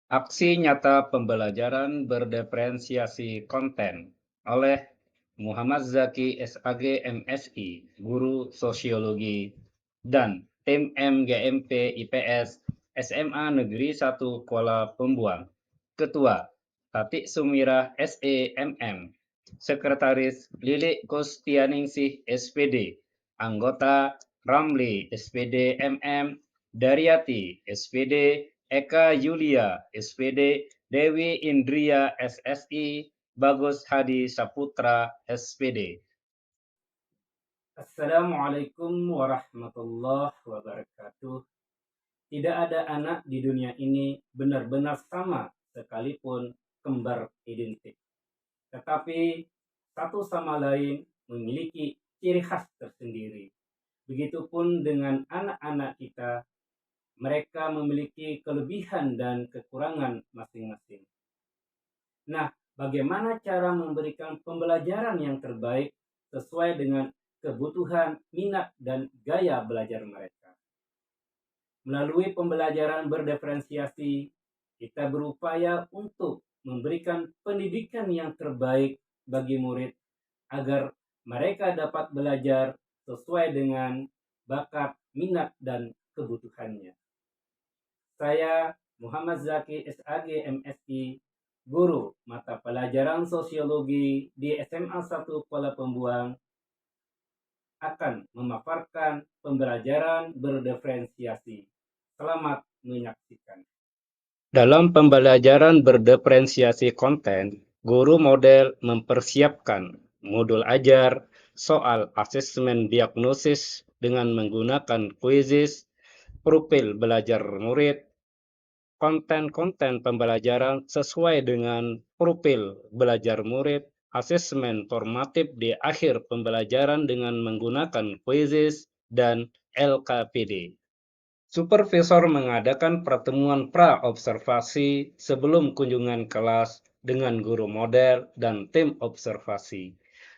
Aksi nyata pembelajaran berdiferensiasi konten oleh Muhammad Zaki SAG MSI, Guru Sosiologi, dan tim MGMP IPS SMA Negeri 1 Kuala Pembuang. Ketua Tatik Sumirah SEMM, Sekretaris Lilik Kustianingsih SPD, Anggota Ramli SPD MM, Daryati SPD, Eka Yulia SPD, Dewi Indria SSI, Bagus Hadi Saputra SPD. Assalamualaikum warahmatullahi wabarakatuh. Tidak ada anak di dunia ini benar-benar sama sekalipun kembar identik. Tetapi satu sama lain memiliki ciri khas tersendiri. Begitupun dengan anak-anak kita, mereka memiliki kelebihan dan kekurangan masing-masing. Nah, bagaimana cara memberikan pembelajaran yang terbaik sesuai dengan kebutuhan, minat, dan gaya belajar mereka? Melalui pembelajaran berdiferensiasi, kita berupaya untuk memberikan pendidikan yang terbaik bagi murid agar mereka dapat belajar sesuai dengan bakat, minat, dan kebutuhannya. Saya Muhammad Zaki SAG MSI, Guru Mata Pelajaran Sosiologi di SMA 1 Kuala Pembuang, akan memaparkan pembelajaran berdiferensiasi. Selamat menyaksikan. Dalam pembelajaran berdiferensiasi konten, guru model mempersiapkan modul ajar, soal asesmen diagnosis dengan menggunakan kuisis, profil belajar murid, konten-konten pembelajaran sesuai dengan profil belajar murid, asesmen formatif di akhir pembelajaran dengan menggunakan kuisis, dan LKPD. Supervisor mengadakan pertemuan pra-observasi sebelum kunjungan kelas dengan guru model dan tim observasi.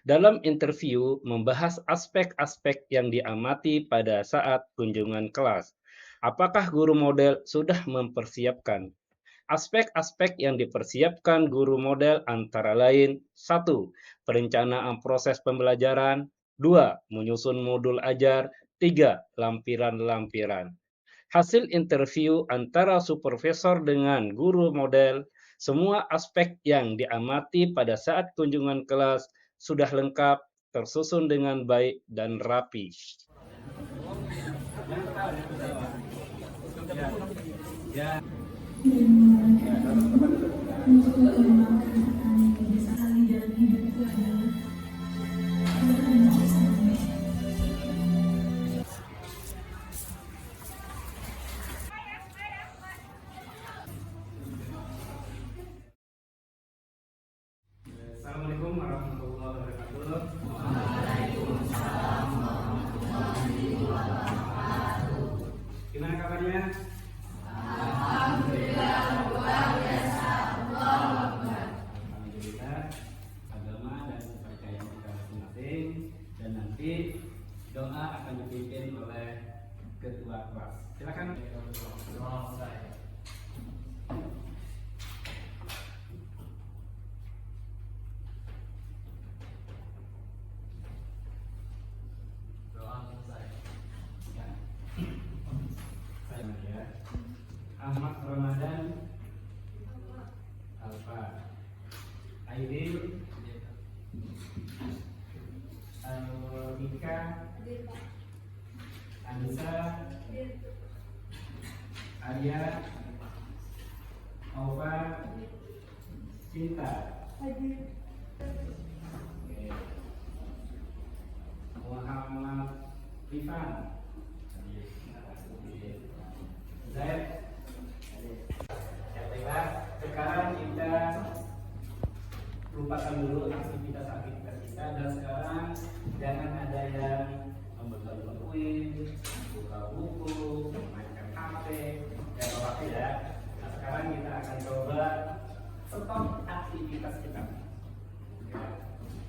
Dalam interview, membahas aspek-aspek yang diamati pada saat kunjungan kelas. Apakah guru model sudah mempersiapkan? Aspek-aspek yang dipersiapkan guru model antara lain: 1. Perencanaan proses pembelajaran, 2. Menyusun modul ajar, 3. Lampiran-lampiran. Hasil interview antara supervisor dengan guru model, semua aspek yang diamati pada saat kunjungan kelas sudah lengkap, tersusun dengan baik dan rapi. Untuk mengembangkan anak yang bisa saling dalam hidup itu adalah Assalamualaikum warahmatullahi wabarakatuh. Gimana kabarnya? Alhamdulillah, agama dan kepercayaan kita masing-masing, dan nanti doa akan dipimpin oleh ketua kelas. Silakan. Saya Ahmad Ramadan Alfa Aidil Al-Mika Anissa Arya Aufa Cinta Muhammad Rifan Zaid. Ya, baiklah, sekarang kita lupakan dulu aktivitas kita, dan sekarang jangan ada yang membaca kuis, buka buku, memainkan HP, ya. Nah, sekarang kita akan coba stop aktivitas kita.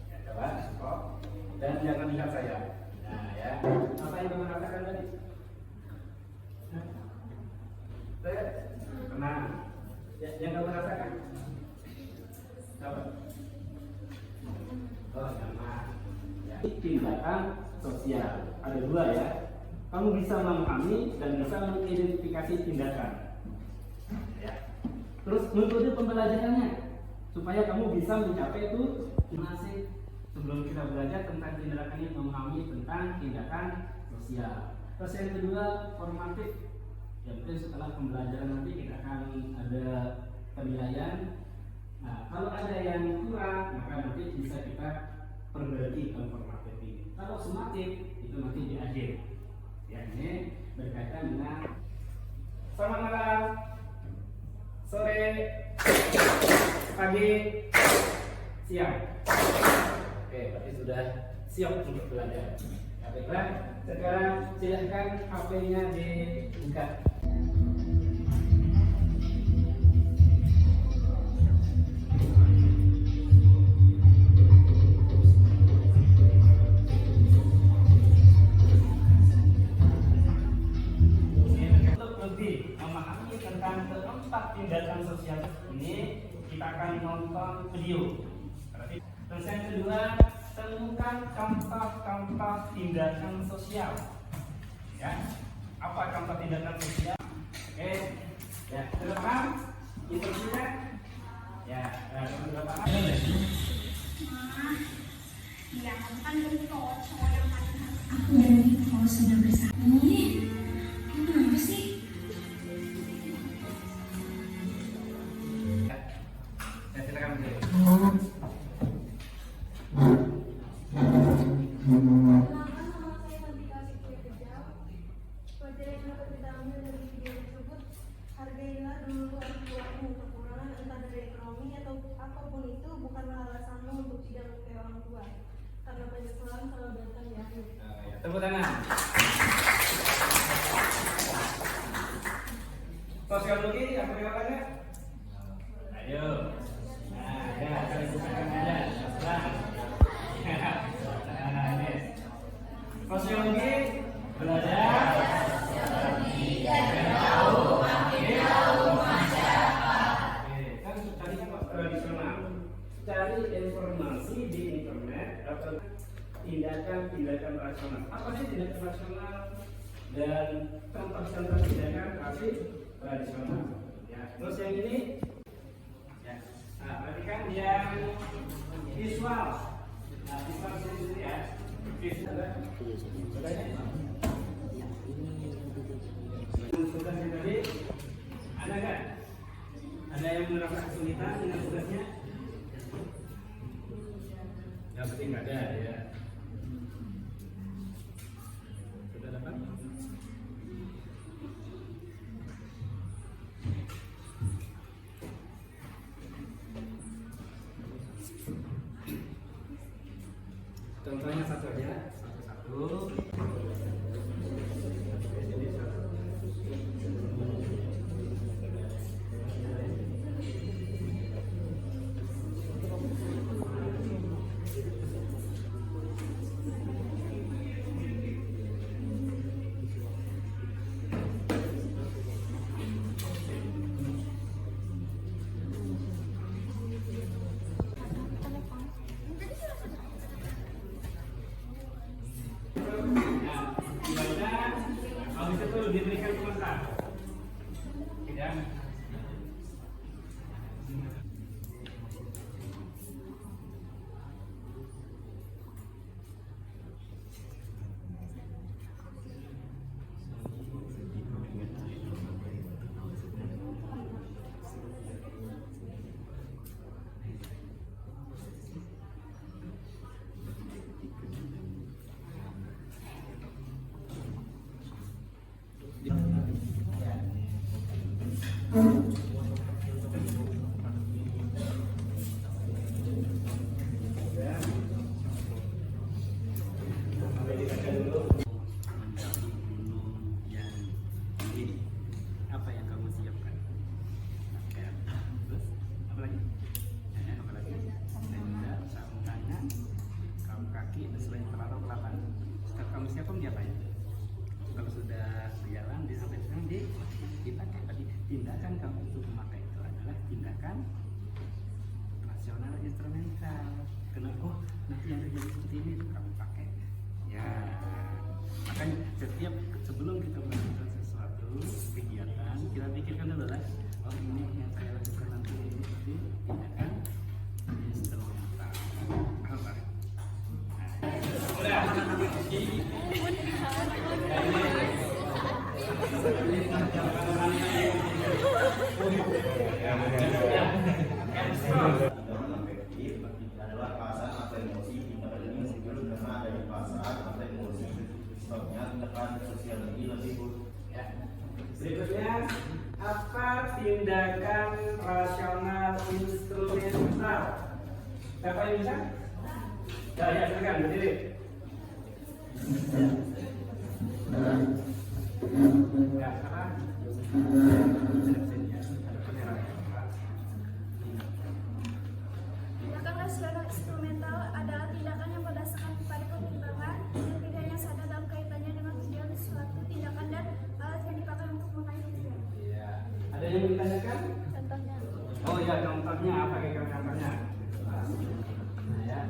Ya, coba stop dan jangan lihat saya. Nah, ya, apa yang kamu katakan tadi? Tenang. Ya, yang kamu rasakan apa? Oh, nyaman. Ya. Tindakan sosial ada dua ya. Kamu bisa memahami dan bisa mengidentifikasi tindakan. Ya. Terus metode pembelajarannya supaya kamu bisa mencapai itu masih sebelum kita belajar tentang tindakan ini memahami tentang tindakan sosial. Terus yang kedua formatif. Ya mungkin setelah pembelajaran nanti kita akan ada penilaian. Nah kalau ada yang kurang maka nanti bisa kita perbaiki dalam formatif ini. Kalau sumatif itu nanti di akhir. Ya ini berkaitan dengan selamat malam, sore, pagi, siang. Oke, berarti sudah siap untuk belajar. Ya, baiklah, sekarang silahkan HP-nya dibuka. Memahami tentang keempat tindakan sosial ini kita akan nonton video. Terus yang kedua, temukan contoh-contoh tindakan sosial. Ya, apa contoh tindakan sosial? Oke, ya sudah paham? Instruksinya? Ya, sudah paham? Ya, kan dari cowok yang paling aku dari kau sudah bersama. Kenapa sih? Ya, silakan Bu. Hargailah dulu orang tuamu. Kekurangan entah dari ekonomi atau apapun itu bukanlah alasanmu untuk tidak menghargai orang tua. Karena banyak orang selalu datang di akhir. Ya, tepuk tangan. Sosiologi apa jawabannya? Ayo. Nah, ya, kalian bukakan aja. Nah, ini. Sosiologi belajar. Cari informasi di internet atau tindakan rasional. Apa sih tindakan rasional dan contoh-contoh tindakan rasional? Ya, terus yang ini, ya, nah, perhatikan yang visual. Nah, visual sendiri ya. Visual tugasnya tadi ada nggak? Ada yang merasa kesulitan dengan tugasnya? Yang penting nggak ada ya. Sudah dapat? Contohnya satu aja, satu-satu. Habis itu diberikan komentar. Ya. kan setiap sebelum kita melakukan sesuatu kegiatan kita pikirkan dulu lah, oh ini yang saya lakukan nanti ini tindakan instrumental. Apa? adalah perasaan atau emosi tindakan ini muncul karena adanya perasaan atau emosi sebabnya tindakan sosial ini lebih Ya. Berikutnya, apa tindakan rasional instrumental? Siapa yang bisa? Ya, silakan berdiri. Ya, apa? Tindakan rasional instrumental adalah tindakan yang berdasarkan pada pertimbangan yang tidak hanya sadar dalam kaitannya dengan tujuan suatu tindakan dan alat yang dipakai untuk meraih tujuan. Iya. Ada yang mau ditanyakan? Contohnya, Oh ya, contohnya apa kira-kira contohnya? Nah, ya.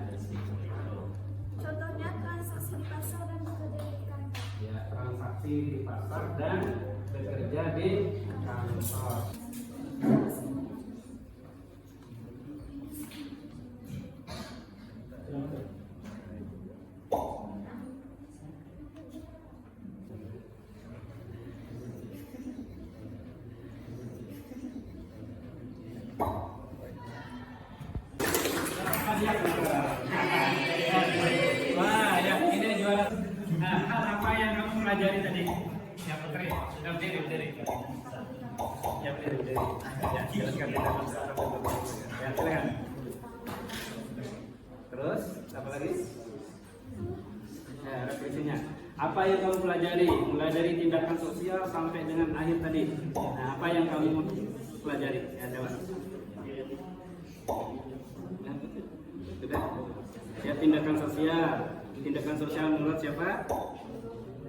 contohnya transaksi di pasar dan bekerja di kantor. Ya, transaksi di pasar dan bekerja di kantor. Wah, ya ini juara. Nah, hal apa yang kamu pelajari tadi? Ya, Putri, sudah berdiri. Ya, berdiri. Ya, silakan kita Ya, silakan. Terus, apa lagi? Ya, refleksinya. Apa yang kamu pelajari? Mulai dari tindakan sosial sampai dengan akhir tadi. Nah, apa yang kamu pelajari? Ya, jawab. Sudah. Ya, tindakan sosial menurut siapa?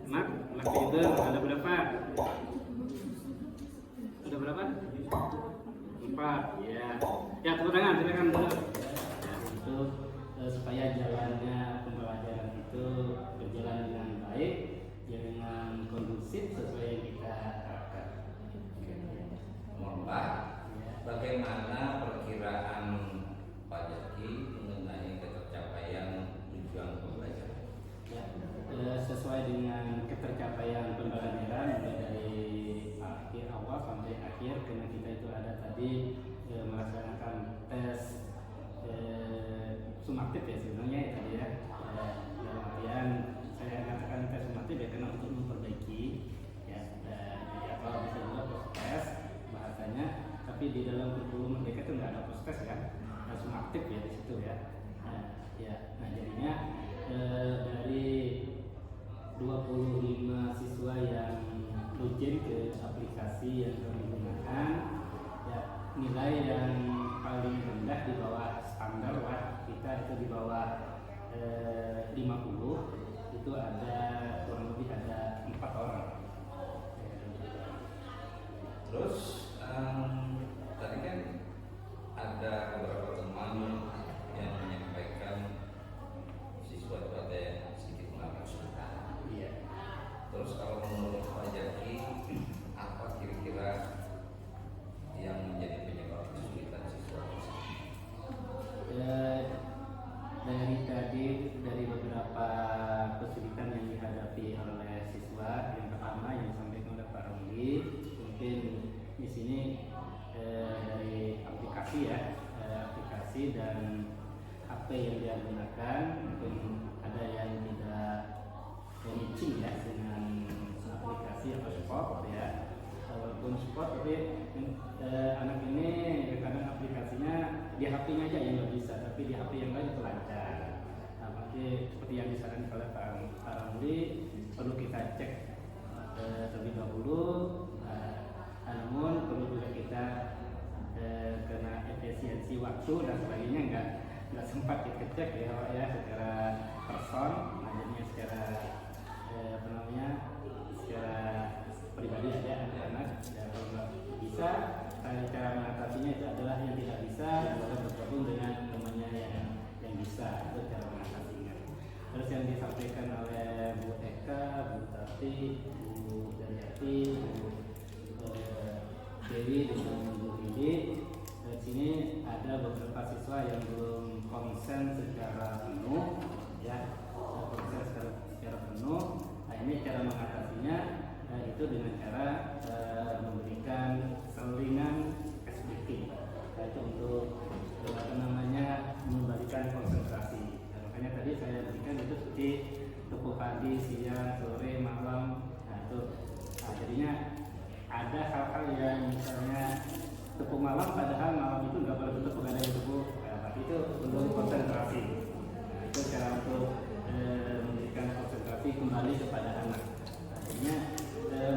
Mark Weber. Ada berapa? Ada berapa? 4. Ya. Ya, tepuk tangan, silakan dulu. Ya, itu supaya jalannya pembelajaran itu berjalan dengan baik, ya dengan kondusif sesuai yang kita harapkan. Mohon Pak, bagaimana perkiraan Pak Jaki mengenai ketercapaian tujuan pembelajaran? Ya, sesuai dengan ketercapaian pembelajaran mulai dari akhir awal sampai akhir, karena kita itu ada tadi melaksanakan tes sumatif ya sebenarnya ya tadi ya. Dalam artian saya katakan tes sumatif ya karena untuk memperbaiki ya, ya kalau bisa juga post tes bahasanya, tapi di dalam kurikulum mereka itu nggak ada post tes kan, langsung aktif ya di situ ya. Nah jadinya dari 25 siswa yang login ke aplikasi yang kami gunakan, ya nilai yang paling rendah di bawah standar lah kita itu di bawah 50, itu ada kurang lebih ada 4 orang. Terus tadi kan ada beberapa teman yang menyampaikan siswa itu ada yang sedikit mengalami kesulitan. Iya. Terus kalau menurut Pak Jaki, apa kira-kira yang menjadi penyebab kesulitan siswa tersebut? Dari tadi dari beberapa kesulitan yang dihadapi oleh siswa, yang pertama yang disampaikan oleh Pak Romli, mungkin di sini dari aplikasi ya, aplikasi dan HP yang dia gunakan, mungkin ada yang tidak matching ya dengan aplikasi atau spot ya. Walaupun spot tapi anak ini kadang aplikasinya di HP-nya aja yang nggak bisa, tapi di HP yang lain itu lancar. Nah, berarti seperti yang disarankan oleh Pak Ramli, perlu kita cek terlebih dahulu. Namun perlu juga kita karena efisiensi waktu dan sebagainya nggak sempat kita cek ya Pak ya secara person, jadinya secara secara pribadi aja anak-anak. Ya, kalau nggak bisa, cara mengatasinya itu adalah yang tidak bisa boleh bergabung dengan temannya yang bisa, itu cara mengatasinya. Terus yang disampaikan oleh Bu Eka, Bu Saraswati, Bu Darjati, Bu Dewi, dan Bu Lili. Di sini ada beberapa siswa yang belum konsen secara penuh, ya, konsen secara penuh. Nah, ini cara mengatasinya itu dengan cara memberikan selingan SPP, yaitu untuk memberikan konsentrasi. Dan makanya tadi saya berikan itu seperti tepuk pagi, siang, sore, malam. Nah, itu jadinya ada hal-hal yang misalnya tepuk malam, padahal malam itu nggak boleh bertepuk, ada yang tepuk, tapi itu untuk konsentrasi. Nah, itu cara untuk memberikan konsentrasi kembali kepada anak. Nah, jadinya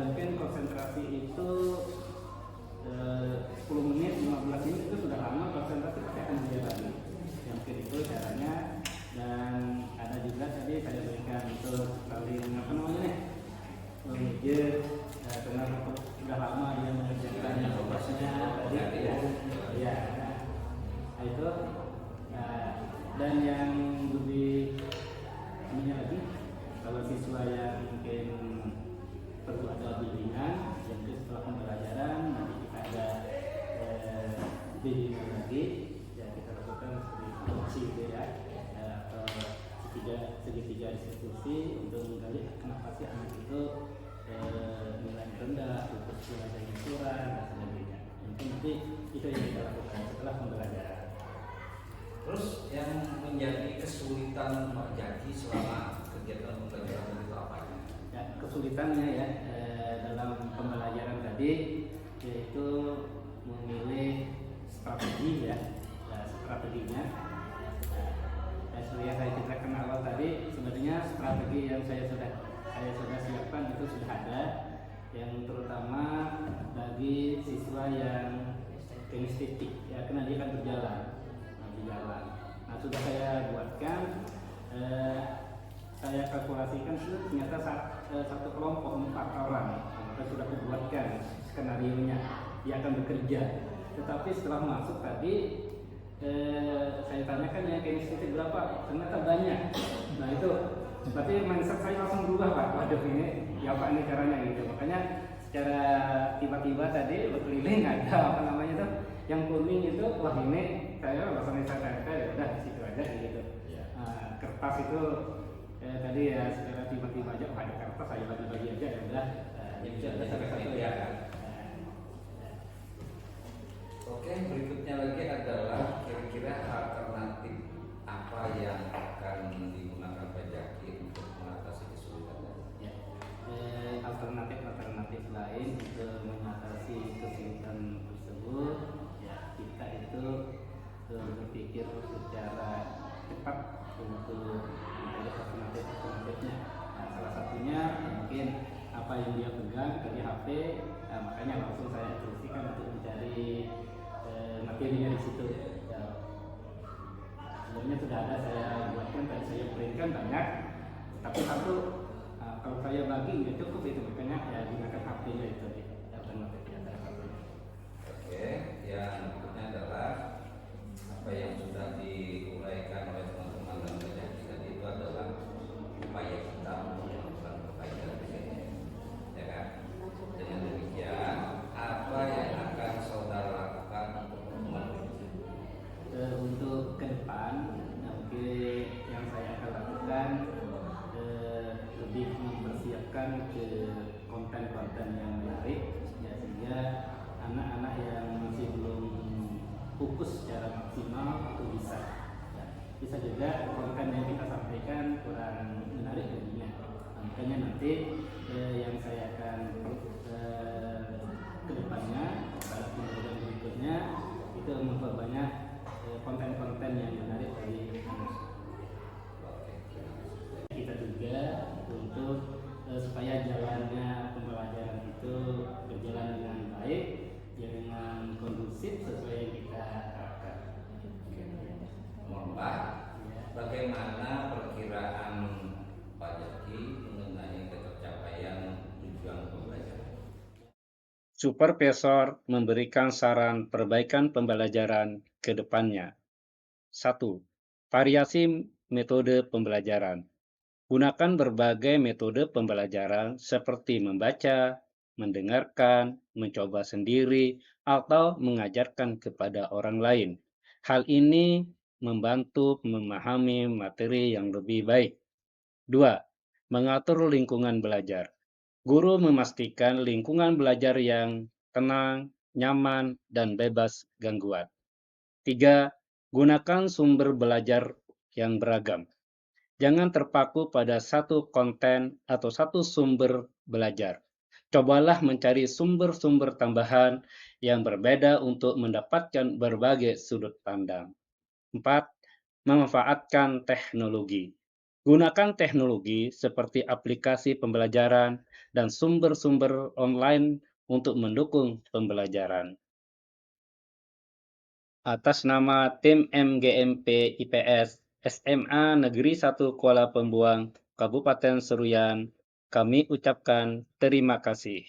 mungkin konsentrasi itu 10 menit, 15 menit itu sudah lama, konsentrasi pasti akan menjadi lagi. Yang mungkin itu caranya. Dan ada juga tadi saya berikan untuk saling mengejar, karena sudah lama dia mengerjakan tugasnya tadi, ya. Nah, itu dan yang lebih ininya lagi, kalau siswa yang mungkin perlu ada bimbingan, jadi setelah pembelajaran nanti kita ada bimbingan lagi, ya kita lakukan seperti ya, atau segitiga diskusi untuk menggali kenapa sih anak itu nilai rendah, putus belajar kurang dan sebagainya. Mungkin nanti itu yang kita lakukan setelah pembelajaran. Terus yang menjadi kesulitan Pak Jaki selama kegiatan pembelajaran itu apa? Ya, kesulitannya ya dalam pembelajaran tadi yaitu memilih strategi, ya, strateginya. Yang saya ceritakan awal tadi, sebenarnya strategi yang saya sudah siapkan itu sudah ada, yang terutama bagi siswa yang kinestetik, ya, karena dia akan berjalan. Nah, sudah saya buatkan, saya kalkulasikan ternyata satu kelompok 4 orang, maka sudah dibuatkan skenario-nya dia akan bekerja. Tetapi setelah masuk tadi saya tanyakan ya kinestetik berapa, ternyata banyak. Nah, itu berarti mindset saya langsung berubah, Pak. Waduh, ini ya Pak, ini caranya gitu. Makanya secara tiba-tiba tadi berkeliling ada yang kuning itu, wah ini saya langsung saya tempel, ya udah situ aja gitu. Kertas itu tadi ya secara tiba-tiba aja, ada kertas saya bagi-bagi aja, ya udah. Itu ada satu ya. Oke, berikutnya lagi adalah kira-kira alternatif apa yang akan digunakan Pak Jaki untuk mengatasi kesulitan tadi? Ya, alternatif lain untuk mengatasi kesulitan tersebut, ya, kita itu berpikir secara cepat untuk mencari alternatifnya. Nah, salah satunya mungkin apa yang dia pegang dari HP, makanya langsung saya instruksikan untuk mencari materinya di situ. Ya, sebenarnya sudah ada saya buatkan, tadi saya printkan banyak, tapi satu kalau saya bagi nggak cukup itu, makanya ya gunakan HP-nya itu alternatifnya. Oke, yang berikutnya adalah apa yang sudah diuraikan oleh teman-teman dan Pak Jaki tadi, itu adalah upaya kita untuk melakukan perbaikan di sini, ya kan? Dengan demikian, apa yang akan saudara lakukan untuk untuk ke depan, mungkin yang saya akan lakukan lebih mempersiapkan ke konten-konten yang menarik, ya, sehingga anak-anak yang masih belum fokus secara maksimal itu bisa, ya, bisa juga konten yang kita sampaikan kurang menarik baginya. Makanya nanti yang saya akan ke depannya pada pembelajaran berikutnya itu memperbanyak konten-konten yang menarik bagi anak. Kita juga untuk supaya jalannya pembelajaran itu berjalan dengan baik, dengan kondusif sesuai yang kita harapkan. Mohon Pak, bagaimana perkiraan Pak Jaki mengenai tercapaian tujuan pembelajaran? Supervisor memberikan saran perbaikan pembelajaran ke depannya. 1. Variasi metode pembelajaran. Gunakan berbagai metode pembelajaran seperti membaca, mendengarkan, mencoba sendiri, atau mengajarkan kepada orang lain. Hal ini membantu memahami materi yang lebih baik. 2. Mengatur lingkungan belajar. Guru memastikan lingkungan belajar yang tenang, nyaman, dan bebas gangguan. 3. Gunakan sumber belajar yang beragam. Jangan terpaku pada satu konten atau satu sumber belajar. Cobalah mencari sumber-sumber tambahan yang berbeda untuk mendapatkan berbagai sudut pandang. 4. Memanfaatkan teknologi. Gunakan teknologi seperti aplikasi pembelajaran dan sumber-sumber online untuk mendukung pembelajaran. Atas nama tim MGMP IPS SMA Negeri 1 Kuala Pembuang, Kabupaten Seruyan, kami ucapkan terima kasih.